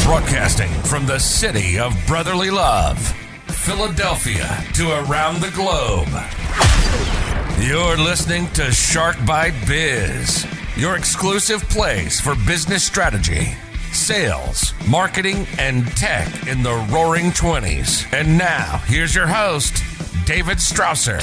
Broadcasting from the city of brotherly love, Philadelphia, to around the globe. You're listening to Shark Bite Biz, your exclusive place for business strategy, sales, marketing, and tech in the roaring 20s. And now, here's your host, David Strausser.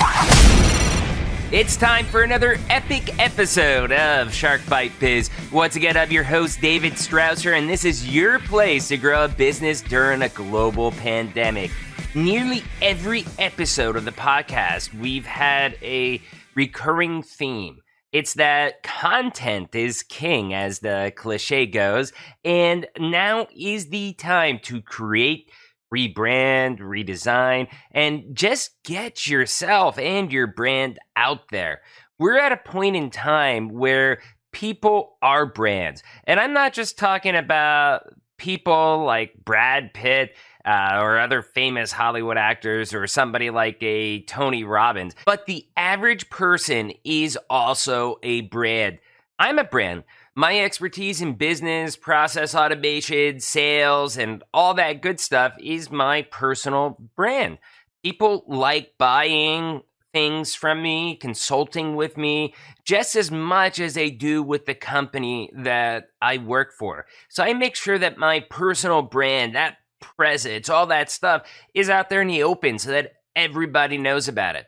It's time for another epic episode of Shark Bite Biz. Once again, I'm your host, David Strausser, and this is your place to grow a business during a global pandemic. Nearly every episode of the podcast, we've had a recurring theme. It's that content is king, as the cliche goes, and now is the time to create, rebrand, redesign, and just get yourself and your brand out there. We're at a point in time where people are brands. And I'm not just talking about people like Brad Pitt or other famous Hollywood actors or somebody like a Tony Robbins, but the average person is also a brand. I'm a brand. My expertise in business, process automation, sales, and all that good stuff is my personal brand. People like buying things from me, consulting with me, just as much as they do with the company that I work for. So I make sure that my personal brand, that presence, all that stuff is out there in the open so that everybody knows about it.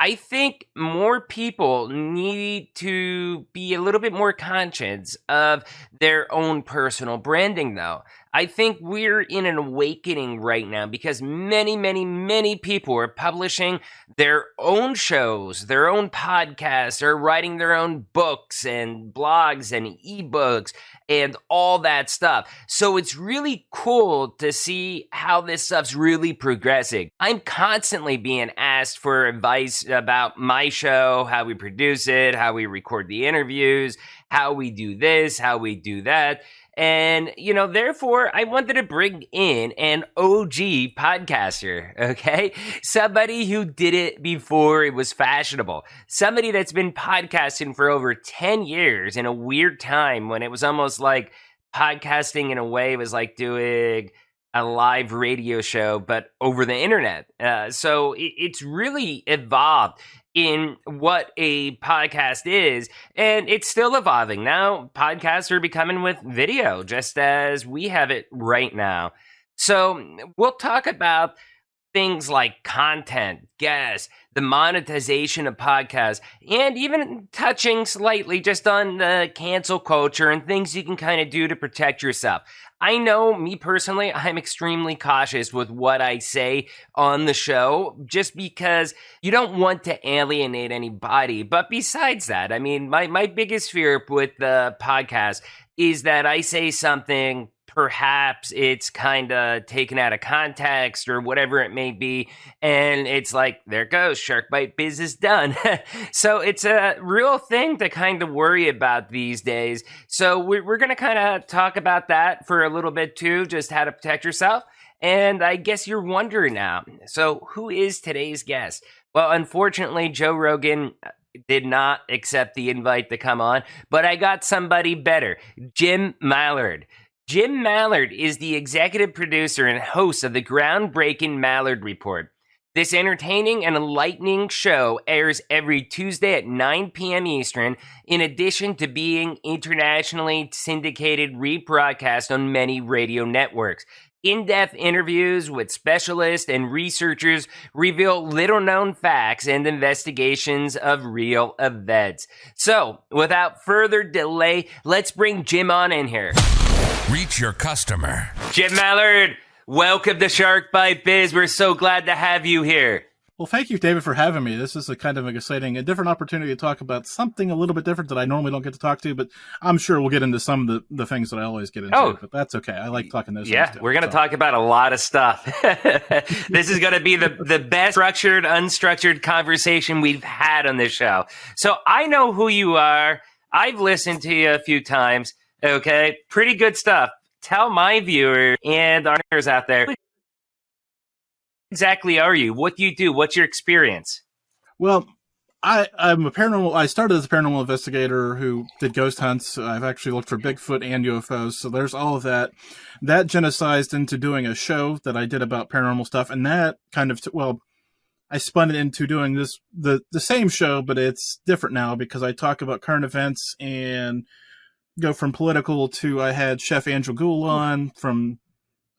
I think more people need to be a little bit more conscious of their own personal branding, though. I think we're in an awakening right now because many people are publishing their own shows, their own podcasts, or writing their own books and blogs and ebooks and all that stuff. So it's really cool to see how this stuff's really progressing. I'm constantly being asked for advice about my show, how we produce it, how we record the interviews, how we do this, how we do that. And, therefore, I wanted to bring in an OG podcaster, okay? Somebody who did it before it was fashionable. Somebody that's been podcasting for over 10 years in a weird time when it was almost like podcasting in a way was like doing a live radio show, but over the internet. So it's really evolved in what a podcast is, and it's still evolving. Now, podcasts are becoming with video, just as we have it right now. So we'll talk about things like content, guests, the monetization of podcasts, and even touching slightly just on the cancel culture and things you can kind of do to protect yourself. I know, me personally, I'm extremely cautious with what I say on the show just because you don't want to alienate anybody. But besides that, I mean, my biggest fear with the podcast is that I say something, perhaps it's kind of taken out of context or whatever it may be, and it's like, there it goes, Shark Bite Biz is done. So it's a real thing to kind of worry about these days. So we're going to kind of talk about that for a little bit too, just how to protect yourself. And I guess you're wondering now, so who is today's guest? Well, unfortunately, Joe Rogan did not accept the invite to come on, but I got somebody better, Jim Mallard. Jim Mallard is the executive producer and host of the groundbreaking Malliard Report. This entertaining and enlightening show airs every Tuesday at 9 p.m. Eastern, in addition to being internationally syndicated rebroadcast on many radio networks. In-depth interviews with specialists and researchers reveal little-known facts and investigations of real events. So, without further delay, let's bring Jim on in here. Reach your customer. Jim Mallard, welcome to Shark Bite Biz. We're so glad to have you here. Well, thank you, David, for having me. This is a kind of a different opportunity to talk about something a little bit different that I normally don't get to talk to, but I'm sure we'll get into some of the things that I always get into, but that's okay. I like talking those things. Yeah, we're going to talk about a lot of stuff. This is going to be the best structured, unstructured conversation we've had on this show. So I know who you are. I've listened to you a few times. Okay, pretty good stuff. Tell my viewer and our listeners out there, who exactly are you? What do you do? What's your experience? Well, I'm a paranormal. I started as a paranormal investigator who did ghost hunts. I've actually looked for Bigfoot and UFOs. So there's all of that. That genesized into doing a show that I did about paranormal stuff, and that kind of I spun it into doing the same show, but it's different now because I talk about current events and go from political to I had Chef Angel Gould on from.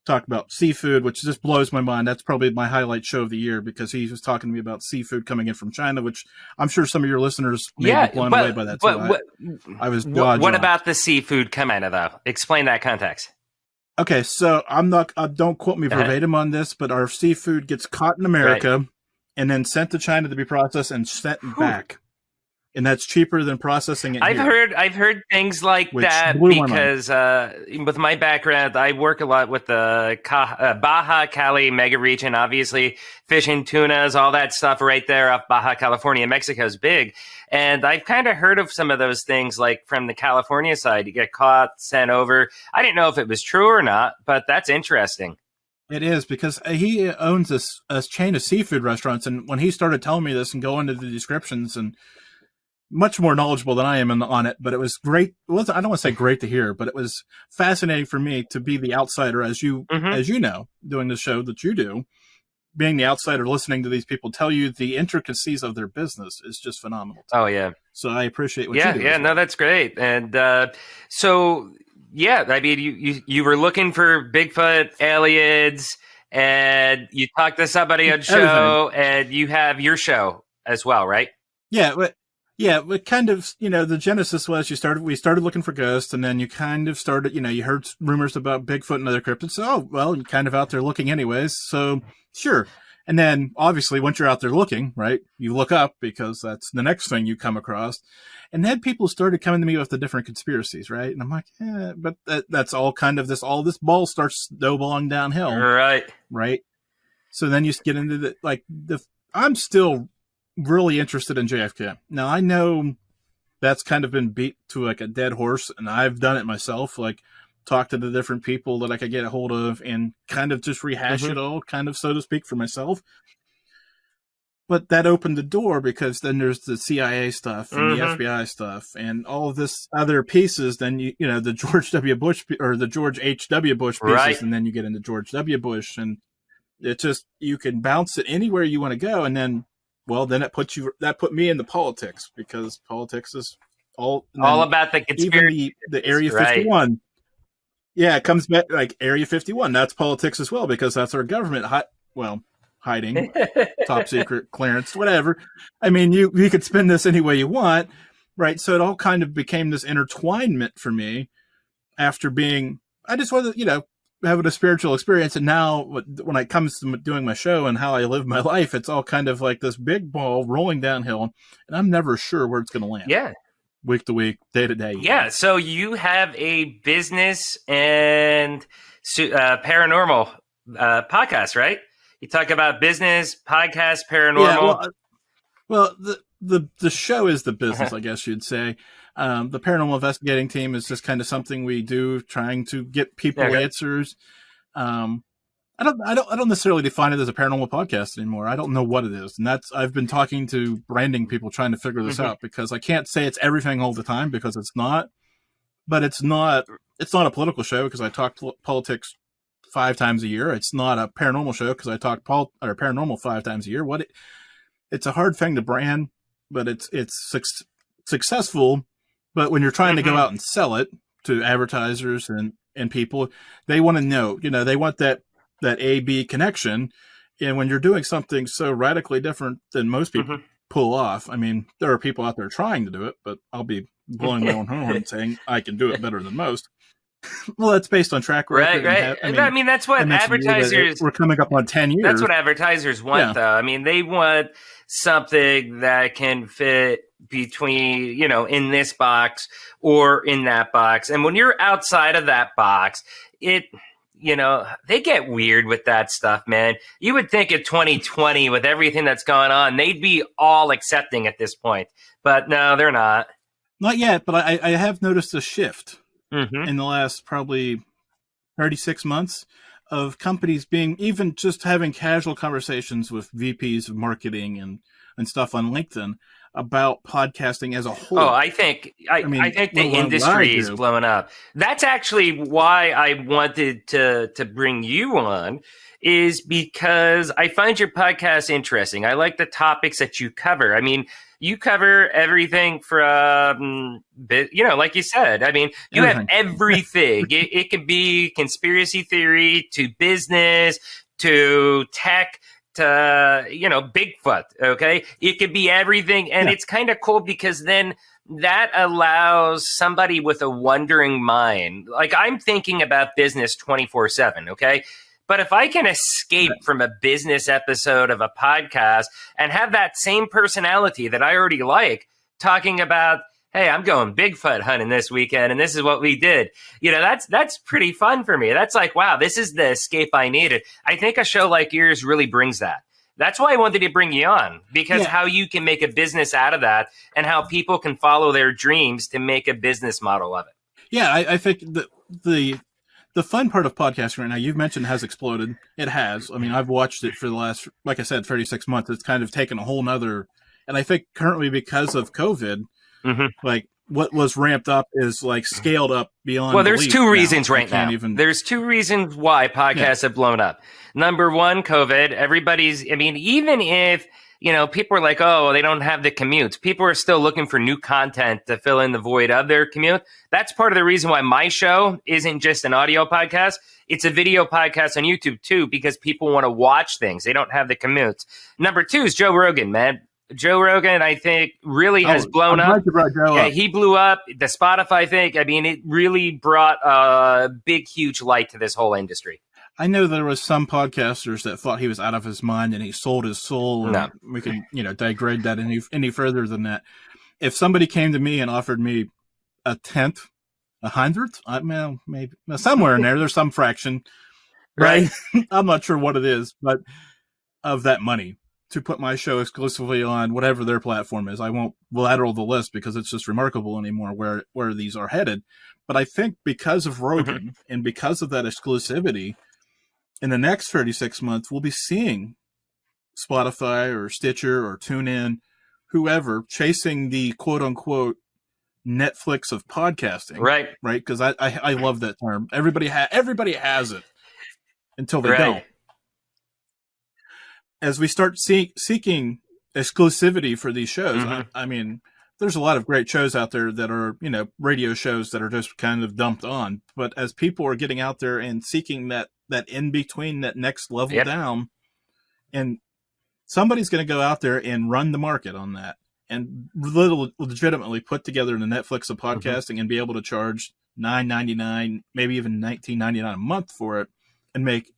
Talk about seafood, which just blows my mind. That's probably my highlight show of the year because he was talking to me about seafood coming in from China, which I'm sure some of your listeners may be blown away by that too. I was what about the seafood coming out though? Explain that context. Okay, so I'm not. Don't quote me verbatim on this, but our seafood gets caught in America and then sent to China to be processed and sent back. And that's cheaper than processing it. I've heard things like that because with my background, I work a lot with the Baja Cali mega region. Obviously, fishing tunas, all that stuff right there off Baja California, Mexico is big. And I've kind of heard of some of those things, like from the California side, you get caught, sent over. I didn't know if it was true or not, but that's interesting. It is because he owns a chain of seafood restaurants, and when he started telling me this and going into the descriptions and much more knowledgeable than I am on it, but it was great. I don't want to say great to hear, but it was fascinating for me to be the outsider, as you know, doing the show that you do, being the outsider, listening to these people tell you the intricacies of their business is just phenomenal. Oh yeah. So I appreciate what you do. Yeah, no, that's great. And so, yeah, I mean, you were looking for Bigfoot, aliens, and you talked to somebody on show, and you have your show as well, right? Yeah, but it kind of, the genesis was we started looking for ghosts, and then you kind of started, you heard rumors about Bigfoot and other cryptids. So, oh, well, you're kind of out there looking anyways. So, sure. And then, obviously, once you're out there looking, right, you look up because that's the next thing you come across. And then people started coming to me with the different conspiracies, right? And I'm like, but that's all kind of all this ball starts snowballing downhill. Right. So then you get into I'm still really interested in JFK. Now I know that's kind of been beat to like a dead horse, and I've done it myself, like talk to the different people that I could get a hold of and kind of just rehash it all, kind of, so to speak, for myself. But that opened the door because then there's the CIA stuff and the FBI stuff and all of this other pieces. Then the George W. Bush or the George H.W. Bush pieces, and then you get into George W. Bush, and it just, you can bounce it anywhere you want to go, and then that put me into politics because politics is all about the conspiracy. Even the Area 51. Yeah, it comes back like Area 51. That's politics as well because that's our government hiding, top secret clearance, whatever. I mean, you could spin this any way you want, right? So it all kind of became this intertwinement for me after I just wanted to, having a spiritual experience, and now when it comes to doing my show and how I live my life, it's all kind of like this big ball rolling downhill, and I'm never sure where it's going to land. Yeah, week to week, day to day. Yeah, so you have a business and paranormal podcast, right? You talk about business, podcast, paranormal. Yeah, well, the show is the business, I guess you'd say. The paranormal investigating team is just kind of something we do, trying to get people answers. I don't necessarily define it as a paranormal podcast anymore. I don't know what it is, and I've been talking to branding people trying to figure this out because I can't say it's everything all the time because it's not. But it's not a political show because I talk politics 5 times a year. It's not a paranormal show because I talk paranormal 5 times a year. It's a hard thing to brand, but it's successful. But when you're trying to go out and sell it to advertisers and people, they want to know, they want that A-B connection. And when you're doing something so radically different than most people pull off, I mean, there are people out there trying to do it, but I'll be blowing my own horn and saying I can do it better than most. Well, that's based on track record. Right. I mean, that's what advertisers... We're coming up on 10 years. That's what advertisers want, though. I mean, they want something that can fit between, in this box or in that box. And when you're outside of that box, they get weird with that stuff, man. You would think in 2020, with everything that's going on, they'd be all accepting at this point. But no, they're not. Not yet, but I have noticed a shift in the last probably 36 months of companies even just having casual conversations with VPs of marketing and stuff on LinkedIn about podcasting as a whole. Oh, I think the industry is blowing up. That's actually why I wanted to bring you on, is because I find your podcast interesting. I like the topics that you cover. I mean, you cover everything from, like you said, I mean, you have everything. It can be conspiracy theory to business to tech to, Bigfoot. Okay. It could be everything. And it's kind of cool because then that allows somebody with a wondering mind. Like, I'm thinking about business 24/7. Okay. But if I can escape from a business episode of a podcast and have that same personality that I already like talking about, hey, I'm going Bigfoot hunting this weekend and this is what we did. That's pretty fun for me. That's like, wow, this is the escape I needed. I think a show like yours really brings that. That's why I wanted to bring you on, because how you can make a business out of that and how people can follow their dreams to make a business model of it. Yeah, I think the fun part of podcasting right now, you've mentioned, has exploded. It has. I mean, I've watched it for the last, like I said, 36 months. It's kind of taken a whole nother, and I think currently because of COVID, like what was ramped up is like scaled up beyond. Well, there's two reasons right now. There's two reasons why podcasts have blown up. Number one, COVID. Even if, people are like, oh, they don't have the commutes, people are still looking for new content to fill in the void of their commute. That's part of the reason why my show isn't just an audio podcast. It's a video podcast on YouTube too, because people want to watch things. They don't have the commutes. Number two is Joe Rogan, man. Joe Rogan, I think, really has blown up. He blew up. The Spotify thing, it really brought a big, huge light to this whole industry. I know there was some podcasters that thought he was out of his mind and he sold his soul. No. We can, degrade that any further than that. If somebody came to me and offered me a tenth, 100th, maybe somewhere in there's some fraction, right? I'm not sure what it is, but of that money to put my show exclusively on whatever their platform is. I won't lateral the list because it's just remarkable anymore where these are headed. But I think because of Rogan and because of that exclusivity, in the next 36 months, we'll be seeing Spotify or Stitcher or TuneIn, whoever, chasing the quote-unquote Netflix of podcasting. Right? Because I love that term. Everybody has it until they don't. As we start seeking exclusivity for these shows, there's a lot of great shows out there that are, radio shows that are just kind of dumped on. But as people are getting out there and seeking that in between, that next level down, and somebody's going to go out there and run the market on that and legitimately put together the Netflix of podcasting and be able to charge $9.99, maybe even $19.99 a month for it and make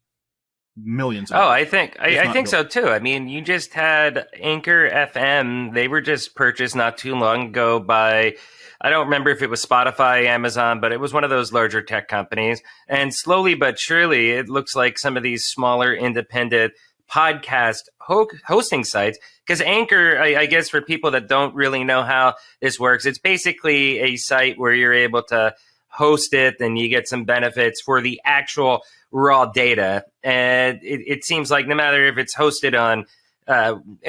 millions. I think so too. You just had Anchor FM. They were just purchased not too long ago by, I don't remember if it was Spotify, Amazon, but it was one of those larger tech companies. And slowly but surely, it looks like some of these smaller independent podcast hosting sites, because Anchor, I guess for people that don't really know how this works, it's basically a site where you're able to host it and you get some benefits for the actual raw data. And it seems like no matter if it's hosted on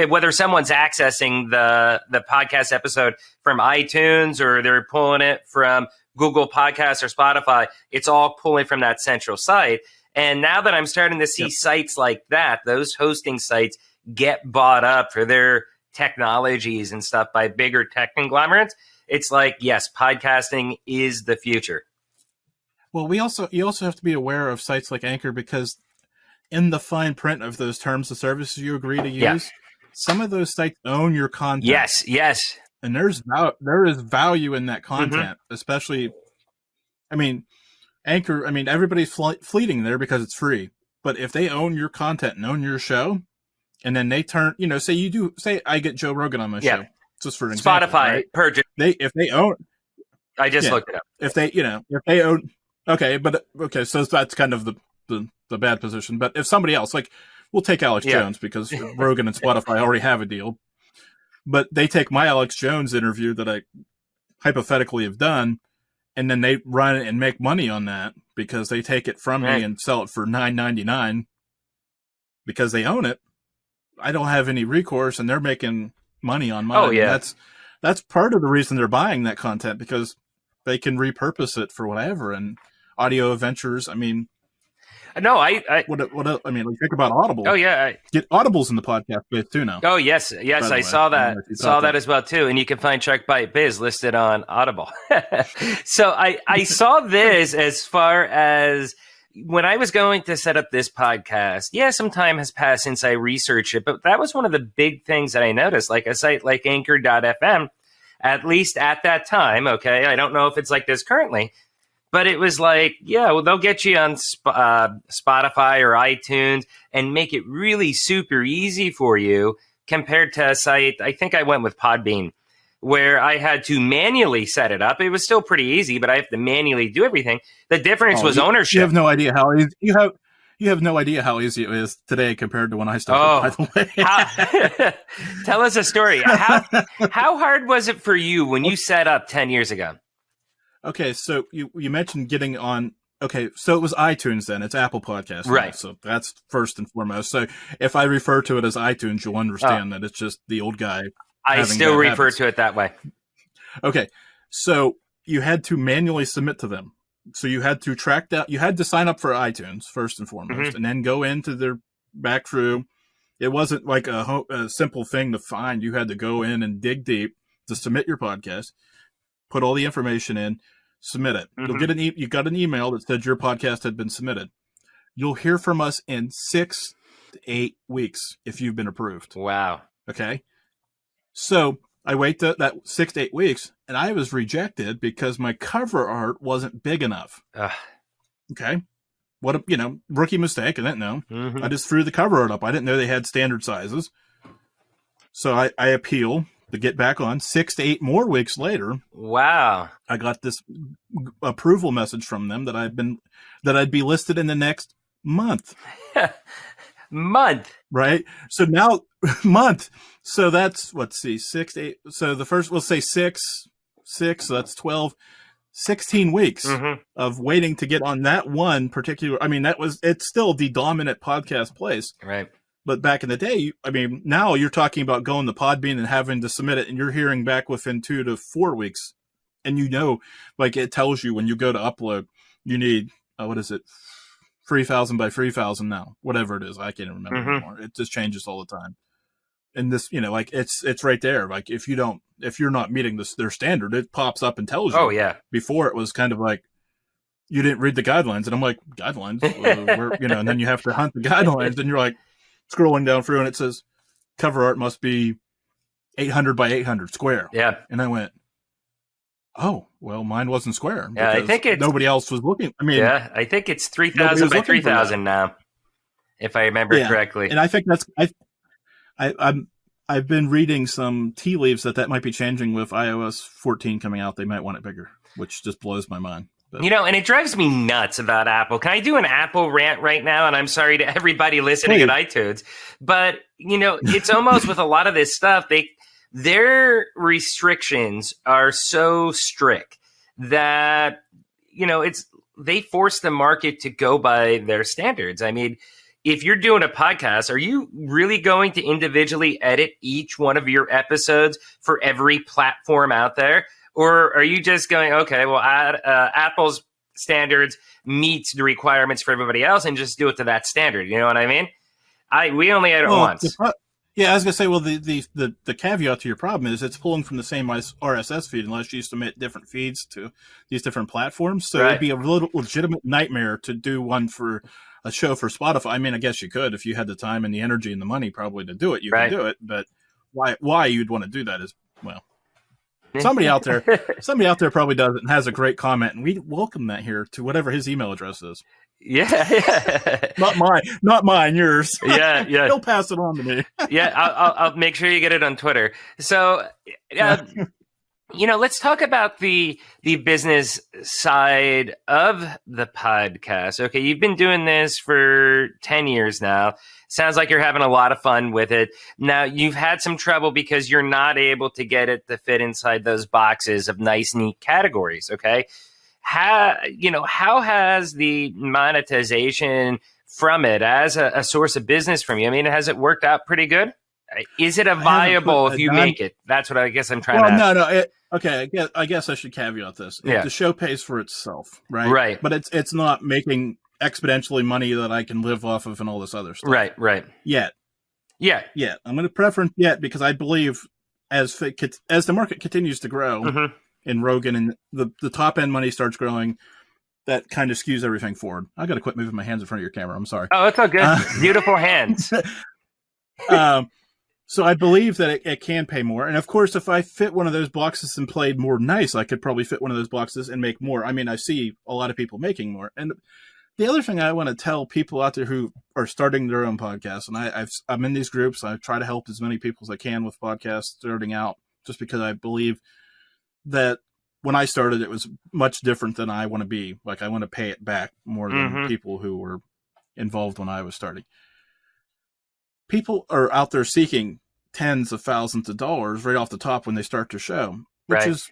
whether someone's accessing the podcast episode from iTunes or they're pulling it from Google Podcasts or Spotify, it's all pulling from that central site. And now that I'm starting to see sites like that, those hosting sites get bought up for their technologies and stuff by bigger tech conglomerates, it's like, yes, podcasting is the future. Well, you also have to be aware of sites like Anchor, because in the fine print of those terms of services you agree to use, some of those sites own your content. Yes. And there is value in that content, especially, Anchor, everybody's fleeting there because it's free. But if they own your content and own your show, and then they turn, say I get Joe Rogan on my show, just for an example. Spotify, right? purchase. If they own, I just looked it up. If they own, so that's kind of the bad position. But if somebody else, like, we'll take Alex Jones, because Rogan and Spotify already have a deal. But they take my Alex Jones interview that I hypothetically have done, and then they run it and make money on that because they take it from me and sell it for $9.99 because they own it. I don't have any recourse, and they're making money on mine. Oh, yeah. And that's part of the reason they're buying that content, because they can repurpose it for whatever. And Audio Adventures, I mean, No, what I mean, like, think about Audible. Oh, yeah. Get Audibles in the podcast space too now. Oh, yes. I saw that. Saw that as well, too. And you can find Shark Bite Biz listed on Audible. So I saw this as far as when I was going to set up this podcast. Yeah, some time has passed since I researched it, but that was one of the big things that I noticed. Like a site like Anchor.fm, at least at that time, okay, I don't know if it's like this currently, but it was like, yeah, well, they'll get you on Spotify or iTunes and make it really super easy for you compared to a site, I think I went with Podbean, where I had to manually set it up. It was still pretty easy, but I have to manually do everything. The difference was ownership. You have no idea how easy you have no idea how easy it is today compared to when I started. By the way, tell us a story. How hard was it for you when you set up 10 years ago? Okay, so you mentioned getting on. Okay, so it was iTunes then. It's Apple Podcasts. Right. Now, so that's first and foremost. So if I refer to it as iTunes, you'll understand that it's just the old guy. I still refer to it that way. Okay, so you had to manually submit to them. So you had to track down. You had to sign up for iTunes first and foremost, and then go into their back through. It wasn't like a simple thing to find. You had to go in and dig deep to submit your podcast, put all the information in, submit it. You'll get you got an email that said your podcast had been submitted. You'll hear from us in 6 to 8 weeks if you've been approved. Wow. Okay. So I wait that 6 to 8 weeks, and I was rejected because my cover art wasn't big enough. Okay. What a, rookie mistake. I didn't know. I just threw the cover art up. I didn't know they had standard sizes. So I appeal to get back on. 6 to 8 more weeks later. Wow. I got this approval message from them that I'd be listed in the next month. Month. Right. So now month. So that's 6 to 8. So the first, we'll say 6. So that's 12, 16 weeks of waiting to get on that one particular. I mean, it's still the dominant podcast place. Right. But back in the day, now you're talking about going to Podbean and having to submit it, and you're hearing back within 2 to 4 weeks. And like it tells you when you go to upload, you need, 3,000 by 3,000 now, whatever it is. I can't remember anymore. It just changes all the time. And this, like it's right there. Like if you're not meeting their standard, it pops up and tells you. Oh yeah. Before it was kind of like, you didn't read the guidelines. And I'm like, guidelines? And then you have to hunt the guidelines, and you're like, scrolling down through, and it says cover art must be 800 by 800 square. Yeah. And I went, oh, well, mine wasn't square. Yeah, I think nobody else was looking. I think it's 3,000 by 3,000 now, if I remember correctly. And I think that's I've been reading some tea leaves that might be changing with iOS 14 coming out. They might want it bigger, which just blows my mind. But. And it drives me nuts about Apple. Can I do an Apple rant right now? And I'm sorry to everybody listening at iTunes, but it's almost with a lot of this stuff, their restrictions are so strict that, they force the market to go by their standards. I mean, if you're doing a podcast, are you really going to individually edit each one of your episodes for every platform out there? Or are you just going, okay, well, Apple's standards meets the requirements for everybody else and just do it to that standard? You know what I mean? We only edit once. I was gonna say, well, the caveat to your problem is it's pulling from the same RSS feed unless you submit different feeds to these different platforms. So it'd be a legitimate nightmare to do one for a show for Spotify. I mean, I guess you could if you had the time and the energy and the money probably to do it. You can do it, but why you'd want to do that is, well. Somebody out there probably does it and has a great comment, and we welcome that here to whatever his email address is. Yeah. Not mine, yours. Yeah. He'll pass it on to me. Yeah, I'll make sure you get it on Twitter. So, let's talk about the business side of the podcast. Okay, you've been doing this for 10 years now. Sounds like you're having a lot of fun with it. Now, you've had some trouble because you're not able to get it to fit inside those boxes of nice, neat categories, okay? How has the monetization from it as a source of business from you? I mean, has it worked out pretty good Is it a viable if you make it? That's what I guess I'm trying to ask. No. Okay, I guess I should caveat this. The show pays for itself, right? Right. But it's not making exponentially money that I can live off of and all this other stuff. Right. Yet. Yeah. I'm going to preference yet because I believe as the market continues to grow in Rogan and the top end money starts growing, that kind of skews everything forward. I got to quit moving my hands in front of your camera. I'm sorry. Oh, it's all good. Beautiful hands. So I believe that it can pay more. And of course, if I fit one of those boxes and played more nice, I could probably fit one of those boxes and make more. I mean, I see a lot of people making more. And the other thing I want to tell people out there who are starting their own podcasts, and I'm in these groups. I try to help as many people as I can with podcasts starting out, just because I believe that when I started, it was much different than I want to be. Like, I want to pay it back more than people who were involved when I was starting. People are out there seeking tens of thousands of dollars right off the top when they start their show, which is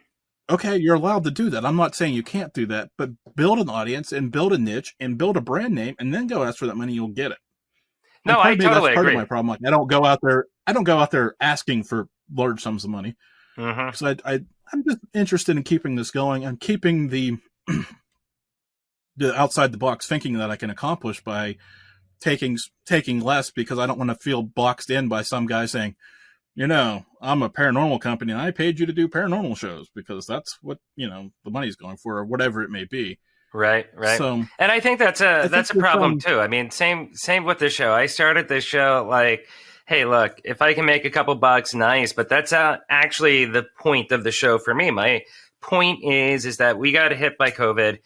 okay. You're allowed to do that. I'm not saying you can't do that, but build an audience and build a niche and build a brand name and then go ask for that money. You'll get it. No, I totally that's part agree. of my problem. Like, I don't go out there asking for large sums of money. So I'm just interested in keeping this going and keeping the outside the box thinking that I can accomplish by taking less, because I don't want to feel boxed in by some guy saying, I'm a paranormal company and I paid you to do paranormal shows, because that's what, the money's going for, or whatever it may be. Right. So, and I think that's a problem too. I mean, same with this show. I started this show like, hey, look, if I can make a couple bucks, nice. But that's actually the point of the show for me. My point is that we got hit by COVID.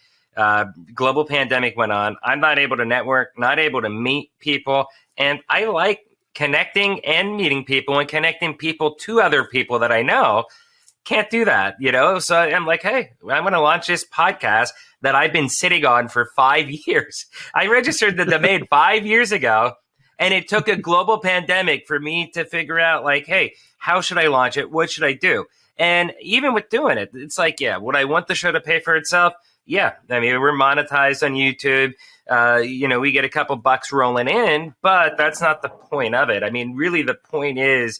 Global pandemic went on. I'm not able to network, not able to meet people. And I like connecting and meeting people and connecting people to other people that I know. Can't do that, So I'm like, hey, I'm going to launch this podcast that I've been sitting on for 5 years. I registered the domain 5 years ago, and it took a global pandemic for me to figure out, like, hey, how should I launch it? What should I do? And even with doing it, it's like, would I want the show to pay for itself? Yeah, I mean, we're monetized on YouTube. We get a couple bucks rolling in, but that's not the point of it. I mean, really, the point is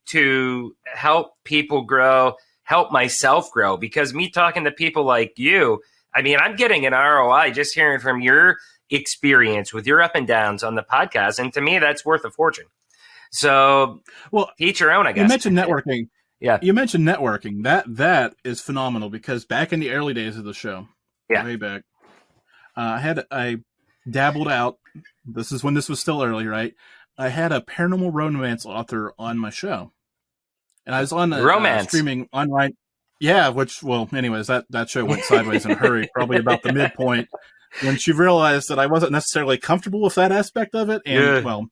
to help people grow, help myself grow. Because me talking to people like you, I mean, I'm getting an ROI just hearing from your experience with your up and downs on the podcast, and to me, that's worth a fortune. So, each your own, I guess. You mentioned networking. Yeah. You mentioned networking. That is phenomenal, because back in the early days of the show, way back, I dabbled out. This is when this was still early, right? I had a paranormal romance author on my show, and I was on a streaming online. Yeah, anyways, that show went sideways in a hurry, probably about the midpoint, when she realized that I wasn't necessarily comfortable with that aspect of it. And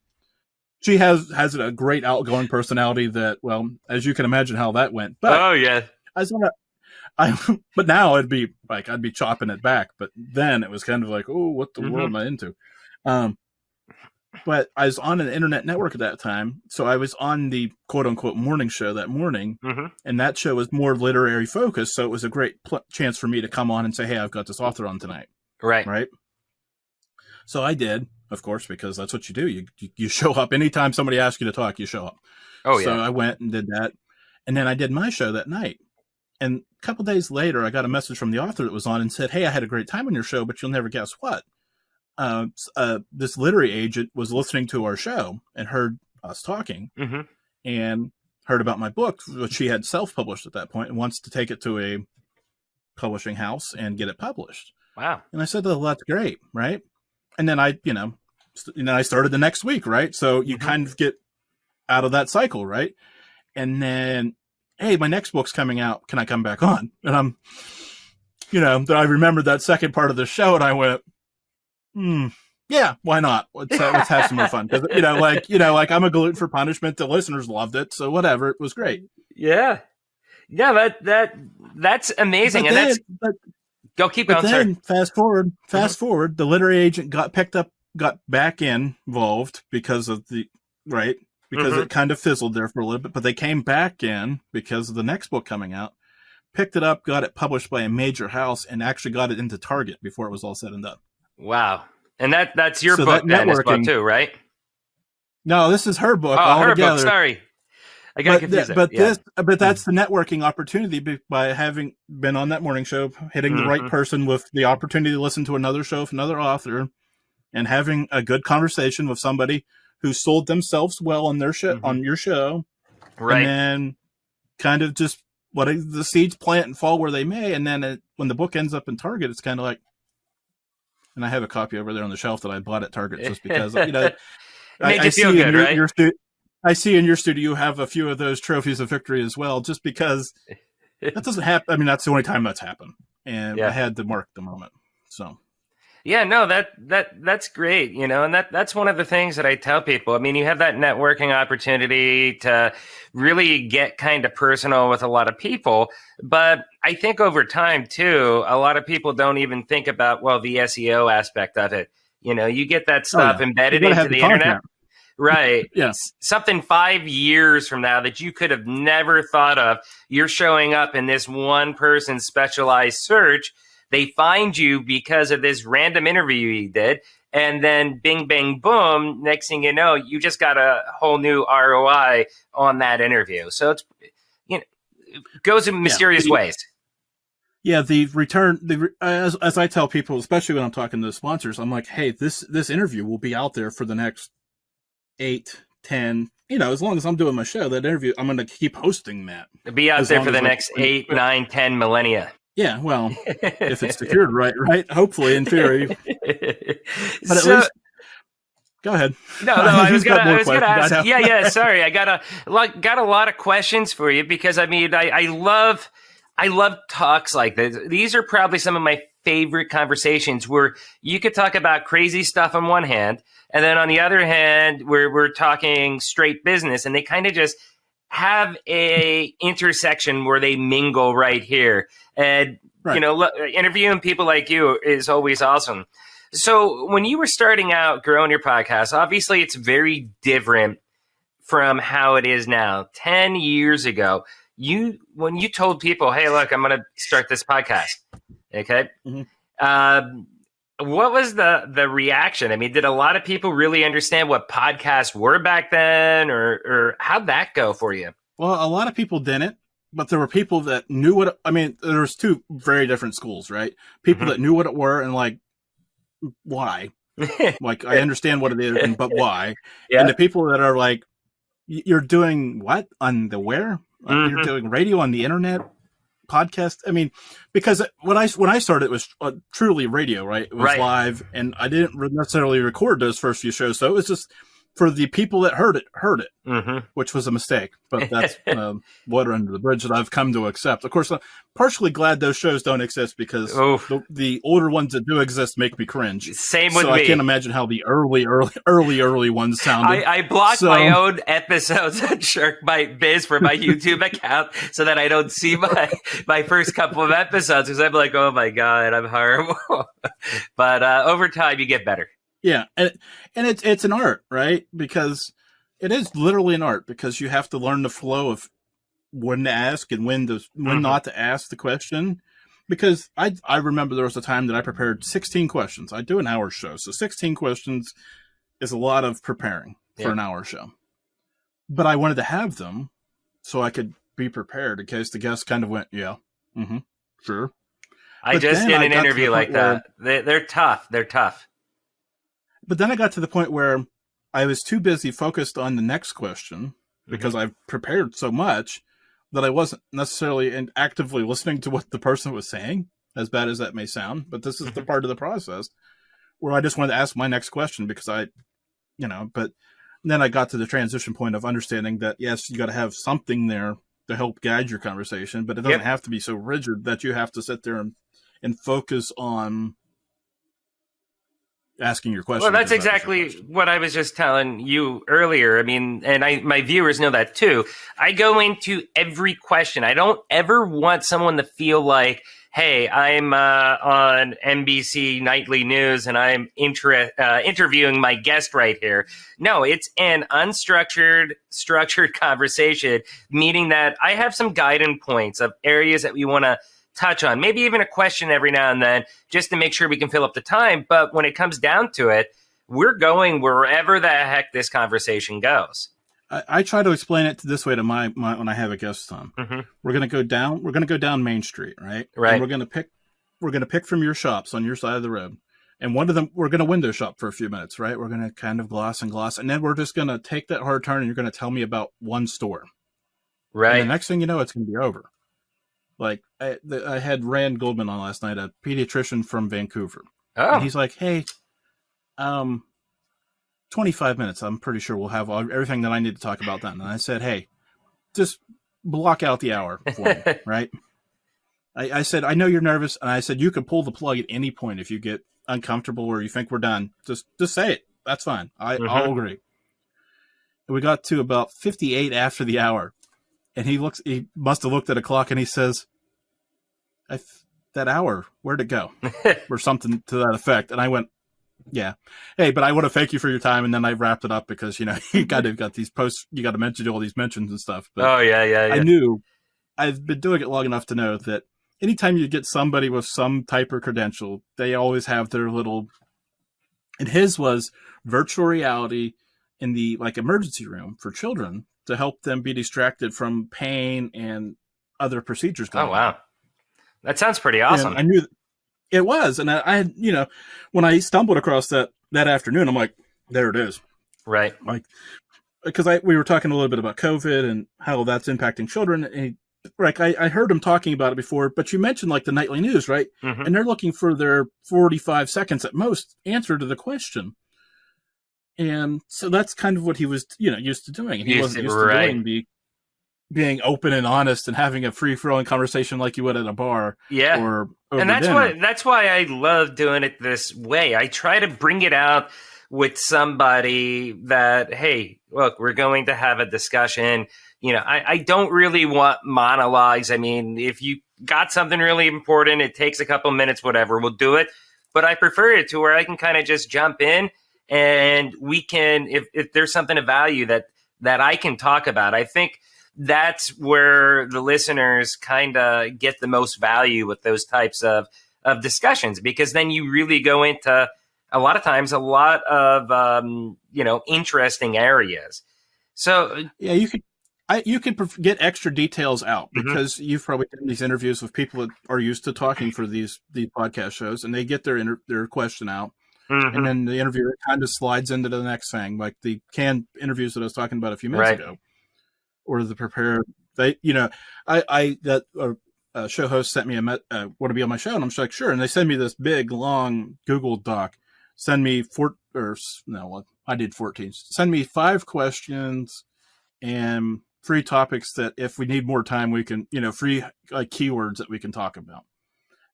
she has a great outgoing personality that, as you can imagine how that went. But but now it'd be like, I'd be chopping it back. But then it was kind of like, oh, what the world am I into? But I was on an internet network at that time. So I was on the quote unquote morning show that morning. And that show was more literary focused. So it was a great chance for me to come on and say, hey, I've got this author on tonight. Right. So I did. Of course, because that's what you do. You show up anytime somebody asks you to talk, you show up. So I went and did that. And then I did my show that night. And a couple days later, I got a message from the author that was on and said, hey, I had a great time on your show, but you'll never guess what. This literary agent was listening to our show and heard us talking and heard about my book, which she had self-published at that point, and wants to take it to a publishing house and get it published. Wow. And I said, oh, that's great, right? And then I started the next week, right? So you kind of get out of that cycle, right? And then, hey, my next book's coming out. Can I come back on? And then I remembered that second part of the show, and I went, yeah, why not? Let's have some more fun. Because like I'm a glutton for punishment. The listeners loved it, so whatever. It was great. Yeah. That's amazing, Go keep going, then, sir. Fast forward, the literary agent got back involved because of it kind of fizzled there for a little bit, but they came back in because of the next book coming out, picked it up, got it published by a major house, and actually got it into Target before it was all said and done. Wow. And that's your book then as well too, right? No, this is her book Oh, altogether. her book. Sorry. I got confused. But that's the networking opportunity by having been on that morning show, hitting the right person with the opportunity to listen to another show with another author, and having a good conversation with somebody who sold themselves well on their show, on your show, right? And then kind of just letting the seeds plant and fall where they may, and then when the book ends up in Target, it's kind of like. And I have a copy over there on the shelf that I bought at Target just because It made I you feel good, right? I see in your studio you have a few of those trophies of victory as well, just because that doesn't happen. I mean, that's the only time that's happened, and I had to mark the moment. So, yeah, no, that's great, and that's one of the things that I tell people. I mean, you have that networking opportunity to really get kind of personal with a lot of people, but I think over time too, a lot of people don't even think about the SEO aspect of it. You get that stuff embedded into the internet. Right. Yeah. Something 5 years from now that you could have never thought of. You're showing up in this one person's specialized search. They find you because of this random interview you did. And then bing, bang, boom. Next thing you know, you just got a whole new ROI on that interview. So it's, it goes in mysterious ways. Yeah, the return, as I tell people, especially when I'm talking to the sponsors, I'm like, hey, this interview will be out there for the next 8, 10, as long as I'm doing my show, that interview, I'm going to keep hosting that. It'll be out there for the next 8, 9, 10 millennia. Yeah, well, if it's secured right? Hopefully, in theory. But at least, go ahead. No, I was gonna ask. Yeah. Sorry, I got a lot of questions for you because I mean, I love talks like this. These are probably some of my favorite conversations where you could talk about crazy stuff on one hand, and then on the other hand, we're talking straight business, and they kind of just have a intersection where they mingle right here. And, interviewing people like you is always awesome. So when you were starting out growing your podcast, obviously it's very different from how it is now. 10 years ago, when you told people, hey, look, I'm going to start this podcast. Okay. Mm-hmm. What was the reaction? I mean, did a lot of people really understand what podcasts were back then, or how'd that go for you? Well, a lot of people didn't, but there were people that knew what, I mean, there's two very different schools, right? People that knew what it were and like, why? Like, I understand what it is, but why? Yeah. And the people that are like, you're doing what on the where? You're doing radio on the internet? Podcast. I mean, because when I started, it was truly radio, right? It was live, and I didn't necessarily record those first few shows, so it was just for the people that heard it, which was a mistake. But that's water under the bridge that I've come to accept. Of course, I'm partially glad those shows don't exist because the older ones that do exist make me cringe. Same with me. I can't imagine how the early ones sounded. I blocked my own episodes on Sharkbite Biz for my YouTube account so that I don't see my first couple of episodes because I'm like, oh my God, I'm horrible. But over time, you get better. Yeah, and it's an art, right? Because it is literally an art because you have to learn the flow of when to ask and when not to ask the question. Because I remember there was a time that I prepared 16 questions. I do an hour show, so 16 questions is a lot of preparing for an hour show. But I wanted to have them so I could be prepared in case the guest kind of went, sure. I just did an interview like that. They're tough. They're tough. But then I got to the point where I was too busy focused on the next question because I've prepared so much that I wasn't necessarily actively listening to what the person was saying, as bad as that may sound. But this is the part of the process where I just wanted to ask my next question because but then I got to the transition point of understanding that, yes, you got to have something there to help guide your conversation, but it doesn't have to be so rigid that you have to sit there and focus on asking your question. Well, that's exactly what I was just telling you earlier. I mean, and my viewers know that too. I go into every question. I don't ever want someone to feel like, hey, I'm on NBC Nightly News and I'm interviewing my guest right here. No, it's an structured conversation, meaning that I have some guiding points of areas that we want to touch on, maybe even a question every now and then, just to make sure we can fill up the time. But when it comes down to it, we're going wherever the heck this conversation goes. I try to explain it this way to my when I have a guest on. Mm-hmm. We're going to go down Main Street, right? Right. And we're going to pick from your shops on your side of the road. And one of them, we're going to window shop for a few minutes, right? We're going to kind of gloss. And then we're just going to take that hard turn and you're going to tell me about one store. Right. And the next thing you know, it's going to be over. Like I had Rand Goldman on last night, a pediatrician from Vancouver. Oh. And he's like, hey, 25 minutes. I'm pretty sure we'll have everything that I need to talk about then. And I said, hey, just block out the hour for me, right? I said, I know you're nervous. And I said, you can pull the plug at any point if you get uncomfortable or you think we're done. Just say it. That's fine. I'll agree. And we got to about 58 after the hour. And he must have looked at a clock and he says, that hour, where'd it go? Or something to that effect. And I went, yeah. Hey, but I want to thank you for your time. And then I wrapped it up because, you got these posts, you got to mention all these mentions and stuff. But I knew I've been doing it long enough to know that anytime you get somebody with some type of credential, they always have their little, and his was virtual reality in the emergency room for children to help them be distracted from pain and other procedures going on. Oh, wow. That sounds pretty awesome. And I knew it was. And I had, when I stumbled across that afternoon, I'm like, there it is. Right. Because we were talking a little bit about COVID and how that's impacting children. And I heard him talking about it before, but you mentioned the nightly news, right? Mm-hmm. And they're looking for their 45 seconds at most answer to the question. And so that's kind of what he was, used to doing. And he wasn't used to doing being open and honest and having a free-flowing conversation like you would at a bar. Yeah. Or over and dinner. that's why I love doing it this way. I try to bring it out with somebody that, hey, look, we're going to have a discussion. I don't really want monologues. I mean, if you got something really important, it takes a couple minutes, whatever, we'll do it. But I prefer it to where I can kind of just jump in and we can, if there's something of value that I can talk about, I think that's where the listeners kind of get the most value with those types of discussions, because then you really go into a lot of interesting areas. So yeah, you could get extra details out because you've probably done these interviews with people that are used to talking for these podcast shows, and they get their question out, and then the interviewer kind of slides into the next thing, like the canned interviews that I was talking about a few minutes ago. Or the prepared, a show host sent me want to be on my show, and I'm like, sure. And they send me this big, long Google Doc. Send me I did 14. Send me 5 questions and 3 topics that if we need more time, we can, free keywords that we can talk about.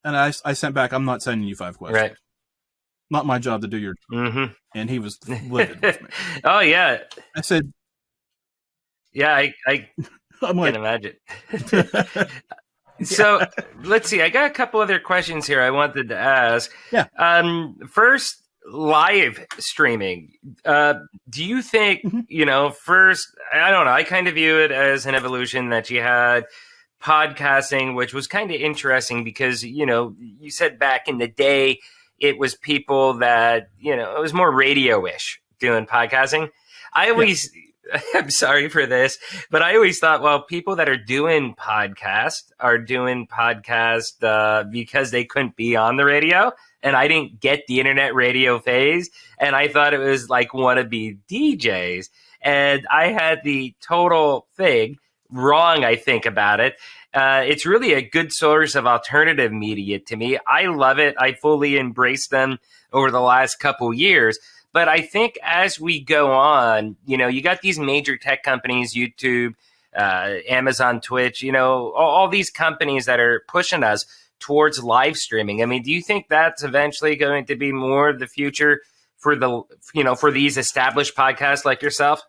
And I sent back, I'm not sending you 5 questions. Right. Not my job to do your job. And he was livid with me. Oh, yeah. I said, yeah, I can imagine. So let's see. I got a couple other questions here I wanted to ask. Yeah. First, live streaming. Do you think, first, I don't know, I kind of view it as an evolution that you had podcasting, which was kind of interesting because, you said back in the day, it was people that, it was more radio-ish doing podcasting. I always... Yeah. I'm sorry for this, but I always thought, well, people that are doing podcast because they couldn't be on the radio, and I didn't get the internet radio phase, and I thought it was like wannabe DJs, and I had the total thing wrong, I think, about it. It's really a good source of alternative media to me. I love it. I fully embraced them over the last couple years. But I think as we go on, you got these major tech companies, YouTube, Amazon, Twitch, all these companies that are pushing us towards live streaming. I mean, do you think that's eventually going to be more of the future for for these established podcasts like yourself?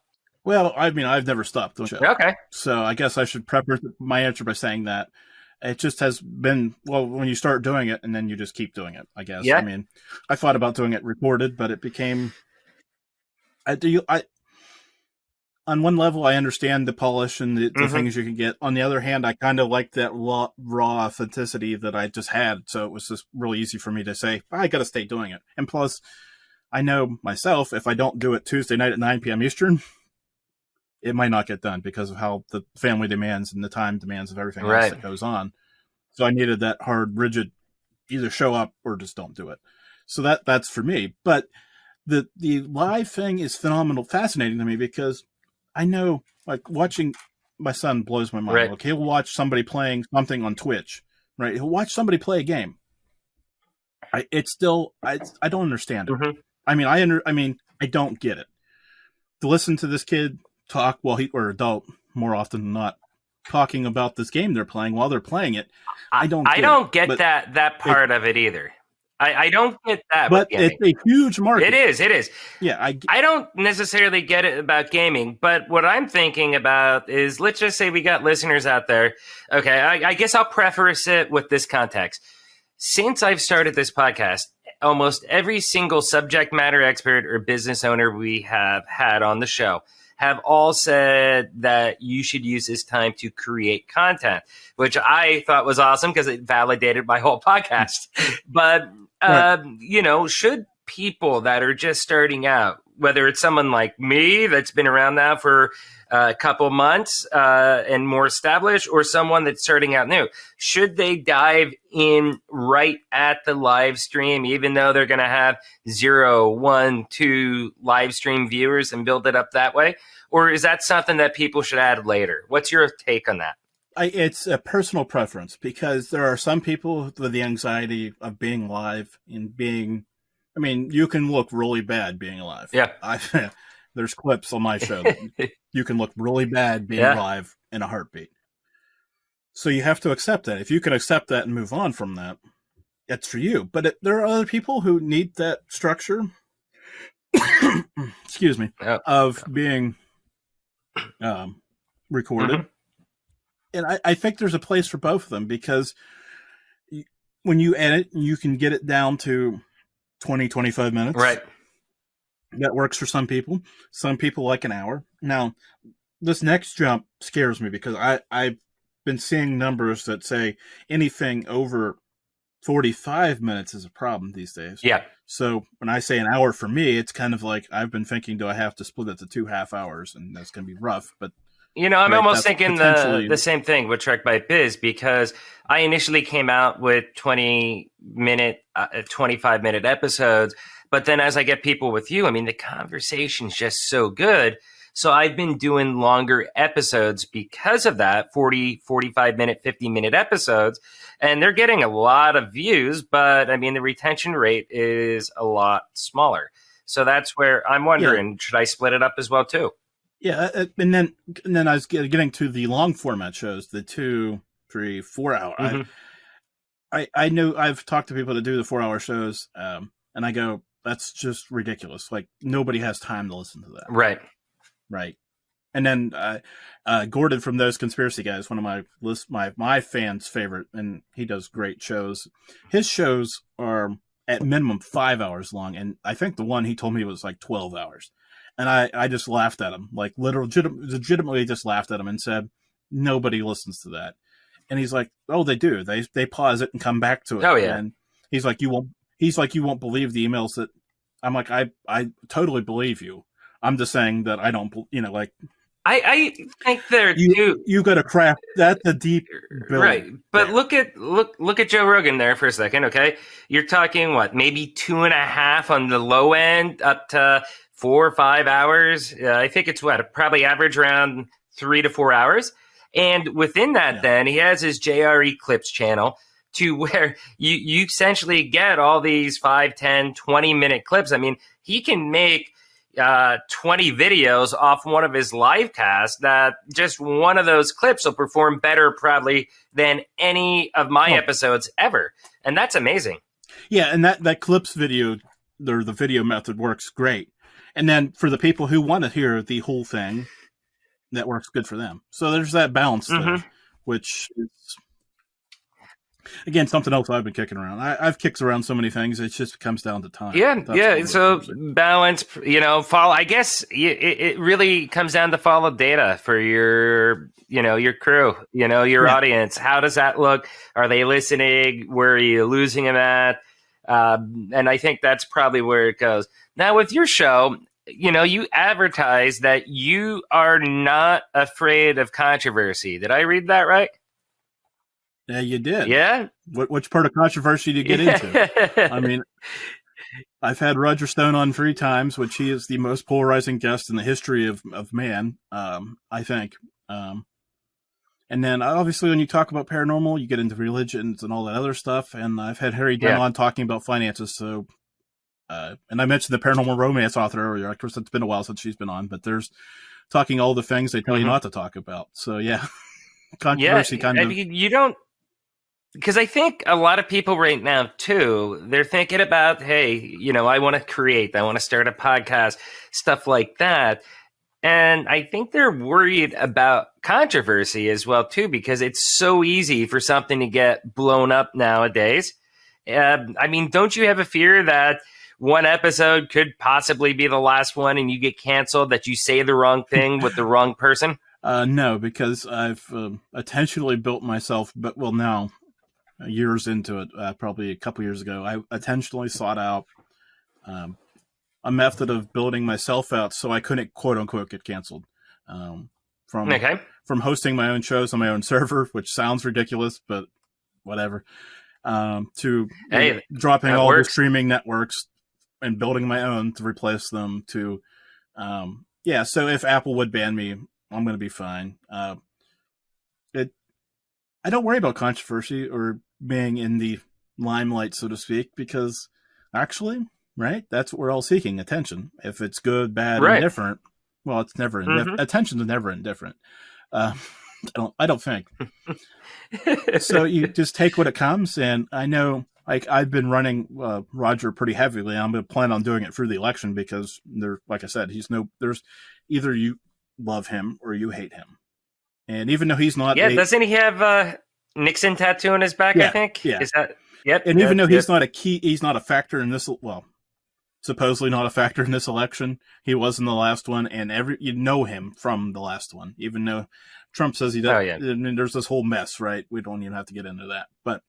Well, I mean, I've never stopped doing it. Okay. So I guess I should preface my answer by saying that it just has been, well, when you start doing it and then you just keep doing it, I guess. Yeah. I mean, I thought about doing it recorded, but it became, on one level, I understand the polish and the things you can get. On the other hand, I kind of like that raw authenticity that I just had. So it was just really easy for me to say, I got to stay doing it. And plus, I know myself, if I don't do it Tuesday night at 9 p.m. Eastern, it might not get done because of how the family demands and the time demands of everything else that goes on. So I needed that hard, rigid, either show up or just don't do it. So that's for me. But the live thing is fascinating to me because I know, like, watching my son blows my mind. Right. Like, he'll watch somebody playing something on Twitch, right? He'll watch somebody play a game. I don't understand it. Mm-hmm. I mean, I don't get it. To listen to this kid talk or adult more often than not, talking about this game they're playing while they're playing it, I don't get that part of it either. I don't get that. But it's a huge market. It is. Yeah, I don't necessarily get it about gaming, but what I'm thinking about is, let's just say we got listeners out there. Okay, I guess I'll preface it with this context. Since I've started this podcast, almost every single subject matter expert or business owner we have had on the show have all said that you should use this time to create content, which I thought was awesome because it validated my whole podcast. But, should people that are just starting out, whether it's someone like me that's been around now for a couple months and more established, or someone that's starting out new, should they dive in right at the live stream, even though they're going to have 0, 1, 2 live stream viewers and build it up that way? Or is that something that people should add later? What's your take on that? It's a personal preference because there are some people with the anxiety of being live and you can look really bad being live. Yeah. There's clips on my show that you can look really bad being live in a heartbeat. So you have to accept that. If you can accept that and move on from that, it's for you. But there are other people who need that structure, excuse me, of being recorded. Mm-hmm. And I think there's a place for both of them because when you edit, you can get it down to 20, 25 minutes. Right. That works for some people. Some people like an hour. Now, this next jump scares me because I've been seeing numbers that say anything over 45 minutes is a problem these days. Yeah. So when I say an hour for me, it's kind of like I've been thinking, do I have to split it to 2 half hours? And that's going to be rough. But I'm almost thinking the same thing with Shark Bite Biz because I initially came out with 25-minute episodes. But then as I get people with you, the conversation's just so good. So I've been doing longer episodes because of that, 40, 45-minute, 50-minute episodes. And they're getting a lot of views, but the retention rate is a lot smaller. So that's where I'm wondering, should I split it up as well too? Yeah, and then I was getting to the long format shows, the 2, 3, 4 hour. Mm-hmm. I know I've talked to people that do the 4 hour shows, and I go, that's just ridiculous. Like nobody has time to listen to that. Right. And then Gordon from Those Conspiracy Guys, one of my fans' favorite, and he does great shows. His shows are at minimum 5 hours long, and I think the one he told me was like 12 hours. And I just laughed at him, like legitimately just laughed at him and said, nobody listens to that. And he's like, oh, they do. They pause it and come back to it. Oh yeah. And he's like, you won't believe the emails that I'm like, I totally believe you. I'm just saying that I don't, I think there too. You got to craft. That's a deep build. Right. But look at Joe Rogan there for a second. Okay. You're talking maybe 2.5 on the low end up to 4 or 5 hours. I think it's probably average around 3 to 4 hours. And within that, then he has his JRE Clips channel to where you essentially get all these 5, 10, 20-minute clips. He can make 20 videos off one of his live casts that just one of those clips will perform better probably than any of my episodes ever. And that's amazing. Yeah. And that clips video, or the video method works great. And then for the people who want to hear the whole thing, that works good for them. So there's that balance there, which is, again, something else I've been kicking around. I've kicked around so many things. It just comes down to time. Yeah. So balance, follow. I guess it really comes down to follow data for your crew, your audience. How does that look? Are they listening? Where are you losing them at? And I think that's probably where it goes. Now, with your show, you advertise that you are not afraid of controversy. Did I read that right? Yeah, you did. Yeah? Which part of controversy do you get into? I mean, I've had Roger Stone on 3 times, which he is the most polarizing guest in the history of man, I think. And then obviously when you talk about paranormal, you get into religions and all that other stuff. And I've had Harry Dunn on talking about finances. So, and I mentioned the paranormal romance author earlier. Of course, it's been a while since she's been on, but there's talking all the things they tell you not to talk about. So yeah, controversy kind of. You don't. Because I think a lot of people right now, too, they're thinking about, hey, I want to create, I want to start a podcast, stuff like that. And I think they're worried about controversy as well, too, because it's so easy for something to get blown up nowadays. I mean, don't you have a fear that one episode could possibly be the last one and you get canceled, that you say the wrong thing with the wrong person? No, because I've intentionally built myself, now, years into it, probably a couple years ago, I intentionally sought out a method of building myself out so I couldn't quote unquote get canceled. From hosting my own shows on my own server, which sounds ridiculous, but whatever, to dropping all the streaming networks and building my own to replace them to, so if Apple would ban me, I'm going to be fine. I don't worry about controversy or being in the limelight, so to speak, because actually, right, that's what we're all seeking, attention. If it's good, bad, or indifferent, well, it's never attention is never indifferent. I don't think. So you just take what it comes, and I know, like, I've been running Roger pretty heavily. I'm going to plan on doing it through the election because like I said, there's either you love him or you hate him. And even though he's not, doesn't he have Nixon tattoo on his back? I think. Yeah. Is that? Yep. And even though he's not a factor in this. Well, supposedly not a factor in this election. He was in the last one, and you know him from the last one. Even though Trump says he does. Oh, yeah. I mean, there's this whole mess, right? We don't even have to get into that, but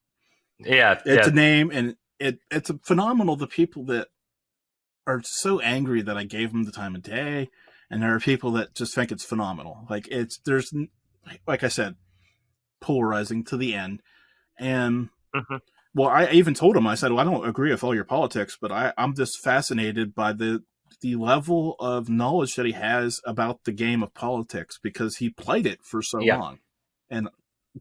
it's a name, and it's phenomenal. The people that are so angry that I gave them the time of day, and there are people that just think it's phenomenal. Like I said, polarizing to the end. And, I even told him, I said, well, I don't agree with all your politics, but I'm just fascinated by the level of knowledge that he has about the game of politics, because he played it for so long. And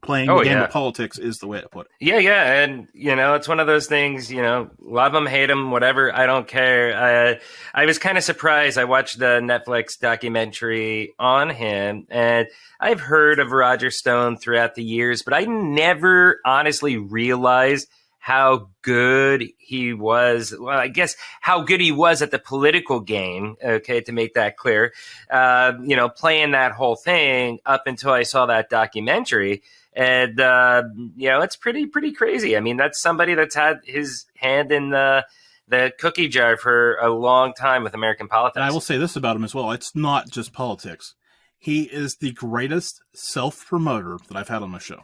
playing the game of politics is the way to put it. Yeah. And, it's one of those things, love him, hate him, whatever. I don't care. I was kind of surprised. I watched the Netflix documentary on him, and I've heard of Roger Stone throughout the years, but I never honestly realized how good he was. Well, I guess how good he was at the political game. Okay. To make that clear, playing that whole thing up until I saw that documentary. And, it's pretty crazy. I mean, that's somebody that's had his hand in the cookie jar for a long time with American politics. And I will say this about him as well. It's not just politics. He is the greatest self-promoter that I've had on my show.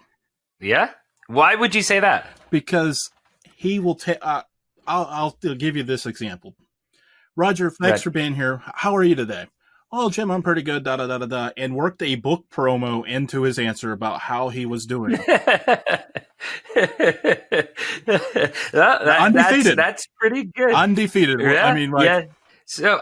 Yeah? Why would you say that? Because he will take... I'll give you this example. Roger, thanks for being here. How are you today? Oh, Jim, I'm pretty good, da-da-da-da-da, and worked a book promo into his answer about how he was doing. Undefeated. That's pretty good. Undefeated. Yeah, I mean, So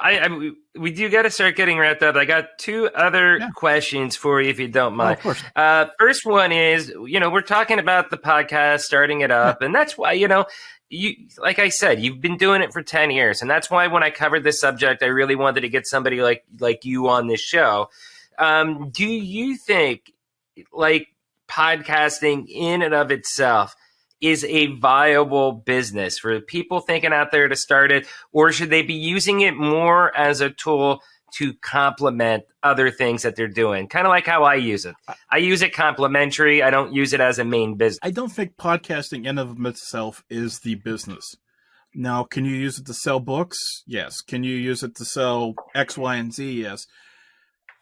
we do got to start getting wrapped up. I got 2 other questions for you, if you don't mind. Oh, of course. First one is, we're talking about the podcast, starting it up, and that's why, you, like I said, you've been doing it for 10 years. And that's why when I covered this subject, I really wanted to get somebody like you on this show. Do you think, like, podcasting in and of itself is a viable business for people thinking out there to start it, or should they be using it more as a tool to complement other things that they're doing? Kind of like how I use it. I use it complementary. I don't use it as a main business. I don't think podcasting in of itself is the business. Now, can you use it to sell books? Yes. Can you use it to sell X, Y, and Z? Yes.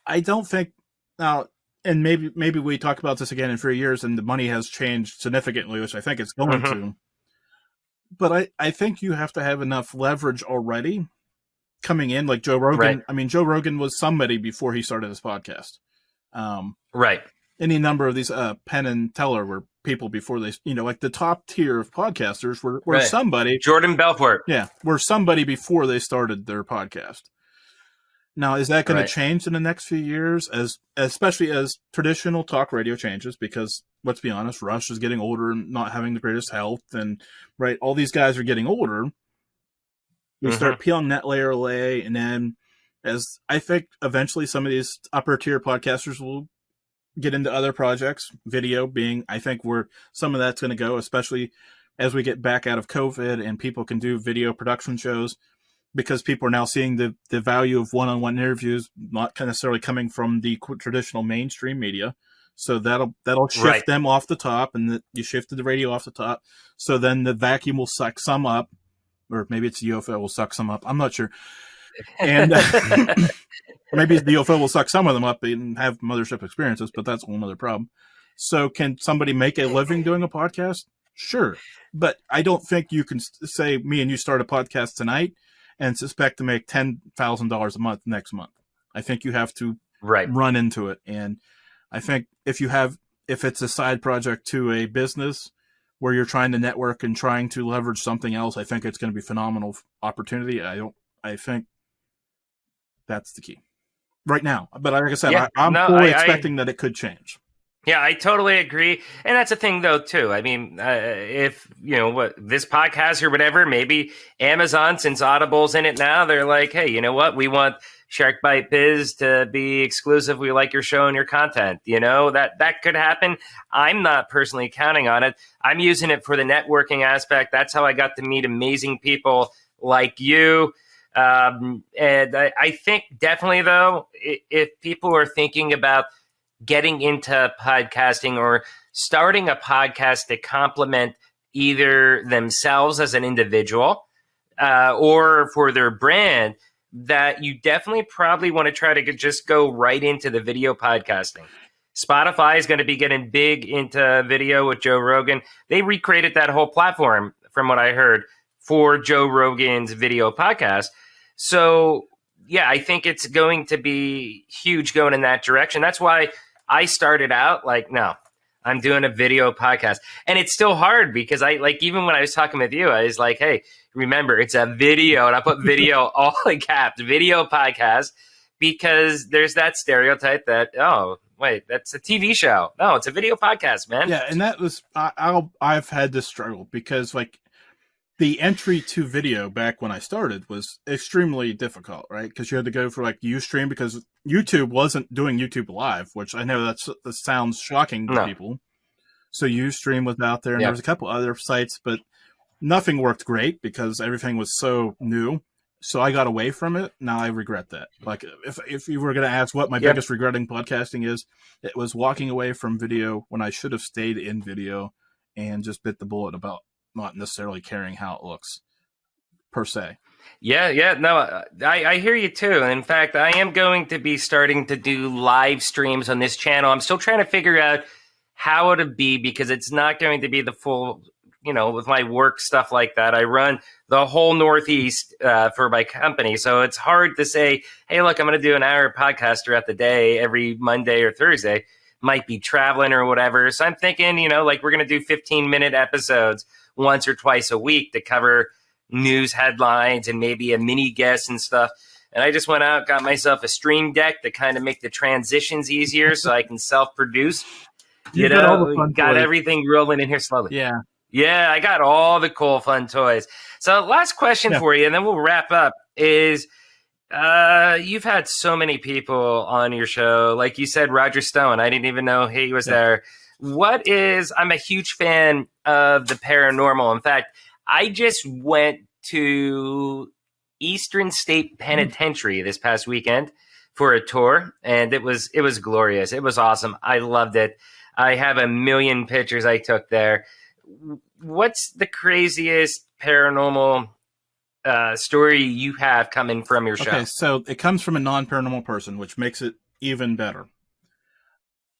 I don't think now, and maybe we talk about this again in 3 years and the money has changed significantly, which I think it's going to. But I think you have to have enough leverage already coming in, like Joe Rogan. Right. I mean, Joe Rogan was somebody before he started his podcast. Right. Any number of these Penn and Teller were people before they, like the top tier of podcasters were Right. somebody. Jordan Belfort. Yeah, were somebody before they started their podcast. Now, is that going Right. to change in the next few years, especially as traditional talk radio changes? Because let's be honest, Rush is getting older and not having the greatest health, and right, all these guys are getting older. You start peeling that layer away, and then as I think eventually some of these upper tier podcasters will get into other projects, video being, I think, where some of that's going to go, especially as we get back out of COVID and people can do video production shows, because people are now seeing the value of one-on-one interviews, not necessarily coming from the traditional mainstream media. So that'll shift them off the top, and you shifted the radio off the top. So then the vacuum will suck some up, or maybe it's the UFO will suck some up. I'm not sure. And maybe the UFO will suck some of them up and have mothership experiences, but that's a whole other problem. So can somebody make a living doing a podcast? Sure. But I don't think you can say me and you start a podcast tonight and suspect to make $10,000 a month next month. I think you have to run into it. And I think if it's a side project to a business where you're trying to network and trying to leverage something else, I think it's going to be phenomenal opportunity. I think that's the key right now. But like I said, I'm fully expecting that it could change. Yeah, I totally agree. And that's a thing, though, too. I mean, if, this podcast or whatever, maybe Amazon, since Audible's in it now, they're like, hey, you know what? We want Shark Bite Biz to be exclusive. We like your show and your content. That could happen. I'm not personally counting on it. I'm using it for the networking aspect. That's how I got to meet amazing people like you. And I think definitely, though, if people are thinking about getting into podcasting or starting a podcast to complement either themselves as an individual or for their brand, that you definitely probably want to try to just go right into the video podcasting. Spotify is going to be getting big into video with Joe Rogan. They recreated that whole platform, from what I heard, for Joe Rogan's video podcast. So, yeah, I think it's going to be huge going in that direction. That's why I started out like, no, I'm doing a video podcast. And it's still hard because even when I was talking with you, I was like, hey, remember, it's a video. And I put video all in caps, video podcast, because there's that stereotype that, oh, wait, that's a TV show. No, it's a video podcast, man. Yeah. And that was, I've had this struggle because the entry to video back when I started was extremely difficult, right? Because you had to go for Ustream, because YouTube wasn't doing YouTube Live, which I know that sounds shocking to people. So Ustream was out there, and there was a couple other sites, but nothing worked great because everything was so new. So I got away from it. Now I regret that. If you were going to ask what my biggest regret in podcasting is, it was walking away from video when I should have stayed in video and just bit the bullet about not necessarily caring how it looks per se. Yeah. No, I hear you too. And in fact, I am going to be starting to do live streams on this channel. I'm still trying to figure out how it'll be, because it's not going to be the full, with my work stuff like that. I run the whole Northeast for my company. So it's hard to say, hey, look, I'm going to do an hour podcast throughout the day every Monday or Thursday. Might be traveling or whatever. So I'm thinking, we're going to do 15-minute episodes once or twice a week to cover news headlines and maybe a mini guest and stuff. And I just went out, got myself a stream deck to kind of make the transitions easier so I can self-produce. Got everything rolling in here slowly. Yeah, I got all the cool, fun toys. So last question for you, and then we'll wrap up, is you've had so many people on your show. Like you said, Roger Stone. I didn't even know he was there. I'm a huge fan of the paranormal. In fact, I just went to Eastern State Penitentiary this past weekend for a tour, and it was glorious. It was awesome. I loved it. I have a million pictures I took there. What's the craziest paranormal story you have coming from your show? Okay, so it comes from a non-paranormal person, which makes it even better.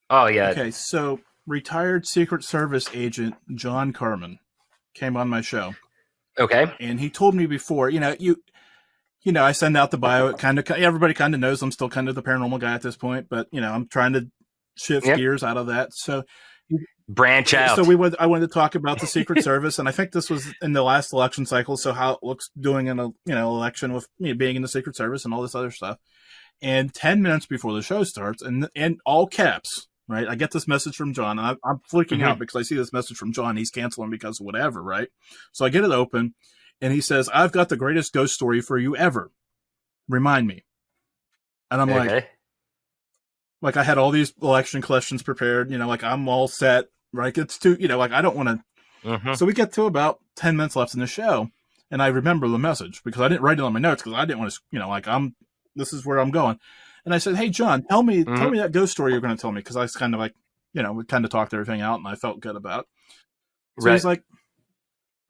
Oh, yeah. Okay, so retired Secret Service agent John Carmen came on my show. Okay. And he told me before, I send out the bio. It everybody kind of knows I'm still kind of the paranormal guy at this point, but I'm trying to shift gears out of that. So branch out. So I wanted to talk about the Secret Service, and I think this was in the last election cycle. So how it looks doing in a election with me being in the Secret Service and all this other stuff. And 10 minutes before the show starts, and in all caps, right? I get this message from John, and I'm freaking out because I see this message from John. He's canceling because of whatever, right? So I get it open, and he says, "I've got the greatest ghost story for you ever. Remind me." And I'm like I had all these election questions prepared, like I'm all set, right? It's too, I don't want to. So we get to about 10 minutes left in the show, and I remember the message because I didn't write it on my notes because I didn't want to, this is where I'm going. And I said, "Hey, John, tell me that ghost story you're going to tell me." Because I was kind of like, we kind of talked everything out and I felt good about it. So he's like,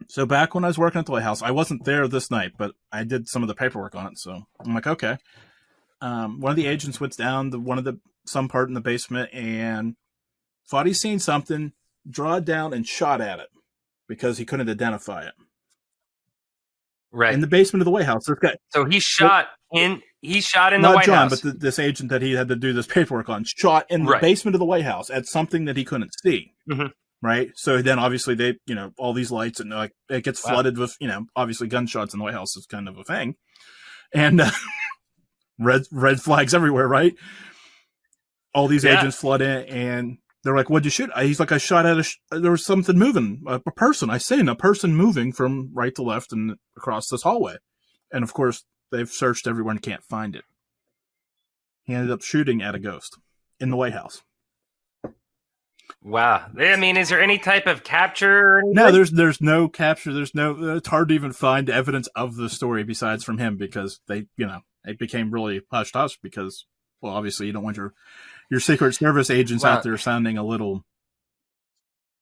"So back when I was working at the White House, I wasn't there this night, but I did some of the paperwork on it." So I'm like, "Okay." One of the agents went down to some part in the basement and thought he seen something, draw it down and shot at it because he couldn't identify it. Right. In the basement of the White House. So he shot in the Not White John, House. but this agent that he had to do this paperwork on shot in the basement of the White House at something that he couldn't see. Right. So then obviously they, all these lights and it gets flooded with, obviously gunshots in the White House is kind of a thing. And red flags everywhere. Right. All these agents flood in and they're like, "What'd you shoot?" He's like, "I shot at there was something moving, a person. I seen a person moving from right to left and across this hallway." And of course, they've searched everywhere and can't find it. He ended up shooting at a ghost in the White House. Wow. I mean, is there any type of capture? Or no, there's no capture. It's hard to even find evidence of the story besides from him because they, it became really hush hush because, well, obviously you don't want your Secret Service agents out there sounding a little,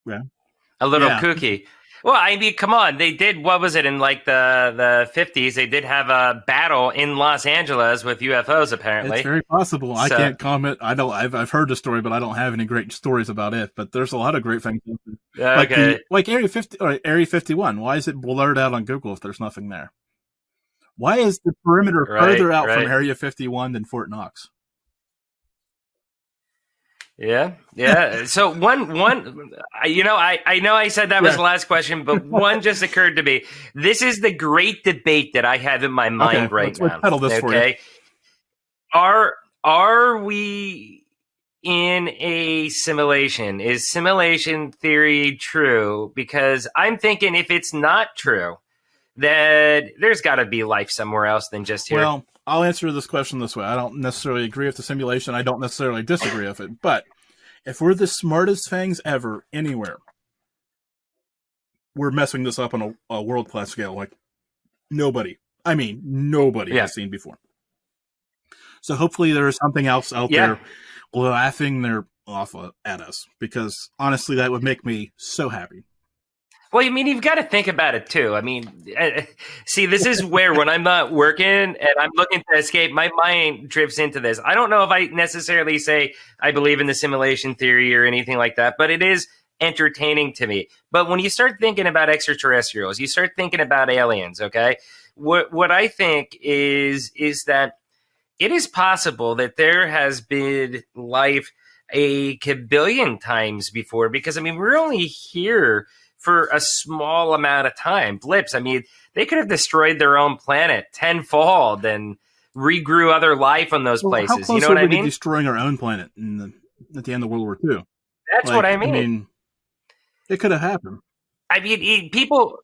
kooky. Well, I mean, come on. They did, what was it, in like the 50s? They did have a battle in Los Angeles with UFOs, apparently. It's very possible. I can't comment. I've heard the story, but I don't have any great stories about it. But there's a lot of great things. Like Area 50 or Area 51. Why is it blurred out on Google if there's nothing there? Why is the perimeter further out from Area 51 than Fort Knox? Yeah. So one, I know I said that was the last question, but one just occurred to me. This is the great debate that I have in my mind now. Let's settle this for you. Are we in a simulation? Is simulation theory true? Because I'm thinking if it's not true, then there's got to be life somewhere else than just here. Well, I'll answer this question this way. I don't necessarily agree with the simulation. I don't necessarily disagree with it. But if we're the smartest things ever anywhere, we're messing this up on a world-class scale like nobody has seen before. So hopefully there is something else out there laughing their off at us because honestly, that would make me so happy. Well, I mean, you've got to think about it, too. I mean, see, this is where when I'm not working and I'm looking to escape, my mind drifts into this. I don't know if I necessarily say I believe in the simulation theory or anything like that, but it is entertaining to me. But when you start thinking about extraterrestrials, you start thinking about aliens, okay? What I think is that it is possible that there has been life a kabillion times before because, I mean, we're only here for a small amount of time. Blips. I mean, they could have destroyed their own planet tenfold and regrew other life on those places. How close you know what I we mean? Destroying our own planet at the end of World War II. That's what I mean. It could have happened. I mean, people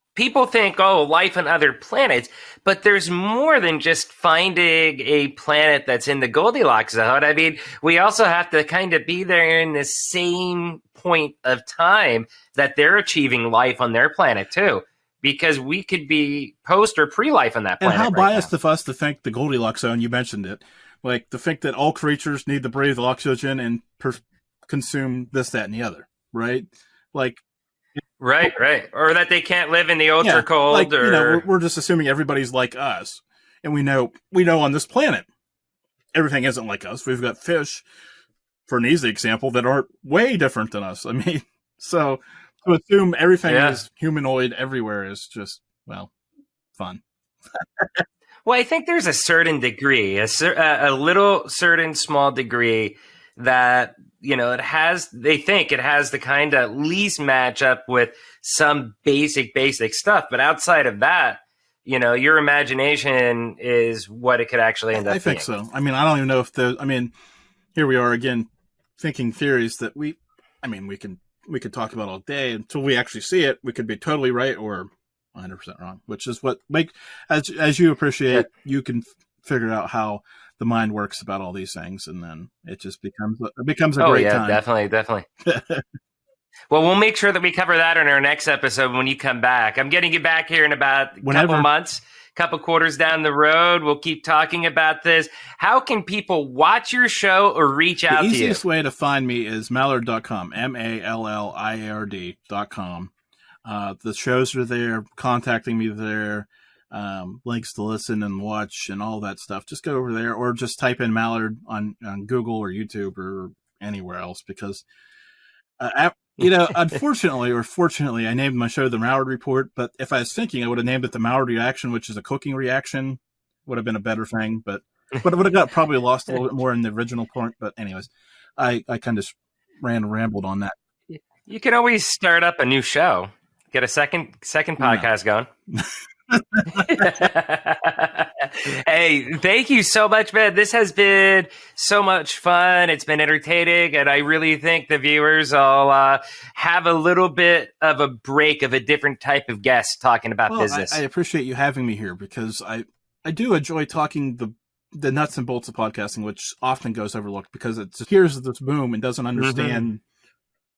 think, life on other planets, but there's more than just finding a planet that's in the Goldilocks zone. I mean, we also have to kind of be there in the same point of time that they're achieving life on their planet too, because we could be post or pre-life on that planet. And how biased of us to think the Goldilocks zone, you mentioned it, like to think that all creatures need to breathe oxygen and consume this, that, and the other, right? Like, Right. Or that they can't live in the ultra cold. We're just assuming everybody's like us. And we know on this planet, everything isn't like us. We've got fish, for an easy example, that aren't way different than us. I mean, so to assume everything is humanoid everywhere is just well, fun. Well, I think there's a certain degree, a little certain small degree that, they think it has the kind of at least match up with some basic stuff. But outside of that, your imagination is what it could actually end up being. I think so. I mean, I don't even know if here we are again thinking theories that we could talk about all day until we actually see it. We could be totally right or 100% wrong, which is what as you appreciate, you can figure out how the mind works about all these things, and then it just becomes a great time. Definitely. Well, we'll make sure that we cover that in our next episode when you come back. I'm getting you back here in about a couple months, couple quarters down the road. We'll keep talking about this. How can people watch your show or reach out to you? The easiest way to find me is mallard.com, MALLIRD.com. The shows are there, contacting me there, links to listen and watch and all that stuff. Just go over there or just type in Mallard on Google or YouTube or anywhere else because, unfortunately or fortunately, I named my show The Malliard Report, but if I was thinking, I would have named it The Mallard Reaction, which is a cooking reaction. Would have been a better thing, but it would have probably lost a little bit more in the original part. But anyways, I kind of rambled on that. You can always start up a new show. Get a second podcast going. Hey, thank you so much, man. This has been so much fun. It's been entertaining, and I really think the viewers will have a little bit of a break of a different type of guest talking about business. I appreciate you having me here because I do enjoy talking the nuts and bolts of podcasting, which often goes overlooked because it hears this boom and doesn't understand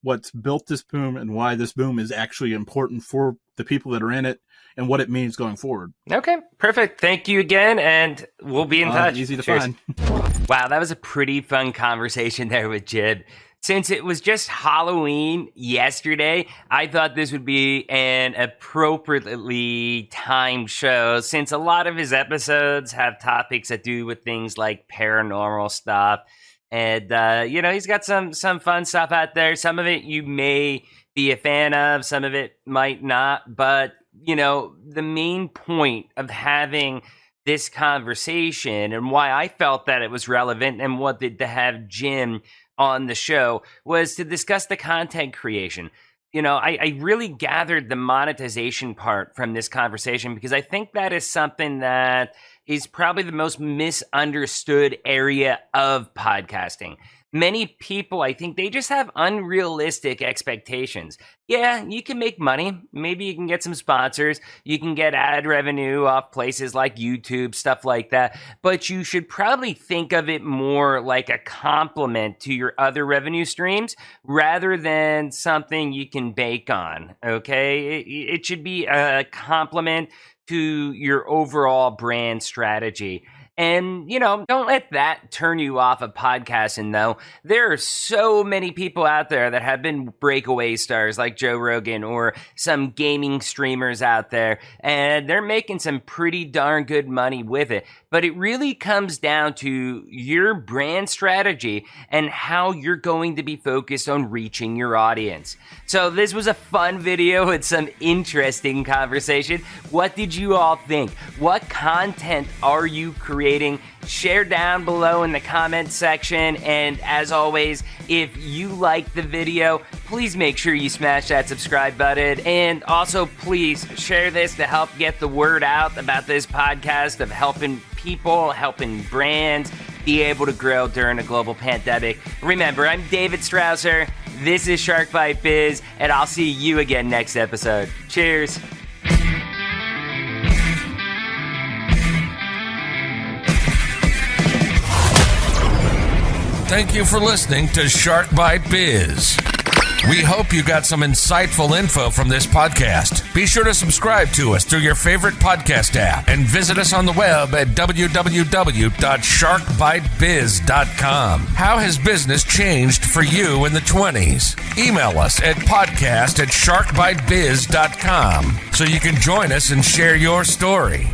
what's built this boom and why this boom is actually important for the people that are in it and what it means going forward. Okay, perfect. Thank you again, and we'll be in touch. Easy to Cheers. find. Wow, that was a pretty fun conversation there with Jib. Since it was just Halloween yesterday, I thought this would be an appropriately timed show since a lot of his episodes have topics that do with things like paranormal stuff. And, he's got some fun stuff out there. Some of it you may be a fan of, some of it might not. But, the main point of having this conversation and why I felt that it was relevant and wanted to have Jim on the show was to discuss the content creation. I really gathered the monetization part from this conversation because I think that is something that is probably the most misunderstood area of podcasting. Many people, I think they just have unrealistic expectations. Yeah, you can make money. Maybe you can get some sponsors. You can get ad revenue off places like YouTube, stuff like that. But you should probably think of it more like a complement to your other revenue streams rather than something you can bake on, okay? It should be a complement to your overall brand strategy. And, don't let that turn you off of podcasting, though. There are so many people out there that have been breakaway stars like Joe Rogan or some gaming streamers out there, and they're making some pretty darn good money with it. But it really comes down to your brand strategy and how you're going to be focused on reaching your audience. So this was a fun video with some interesting conversation. What did you all think? What content are you creating? Share down below in the comment section. And as always, if you like the video, please make sure you smash that subscribe button. And also, please share this to help get the word out about this podcast of helping people, helping brands be able to grow during a global pandemic. Remember, I'm David Strausser. This is Shark Bite Biz, and I'll see you again next episode. Cheers. Thank you for listening to Shark Bite Biz. We hope you got some insightful info from this podcast. Be sure to subscribe to us through your favorite podcast app and visit us on the web at www.sharkbitebiz.com. How has business changed for you in the 20s? Email us at podcast@sharkbitebiz.com so you can join us and share your story.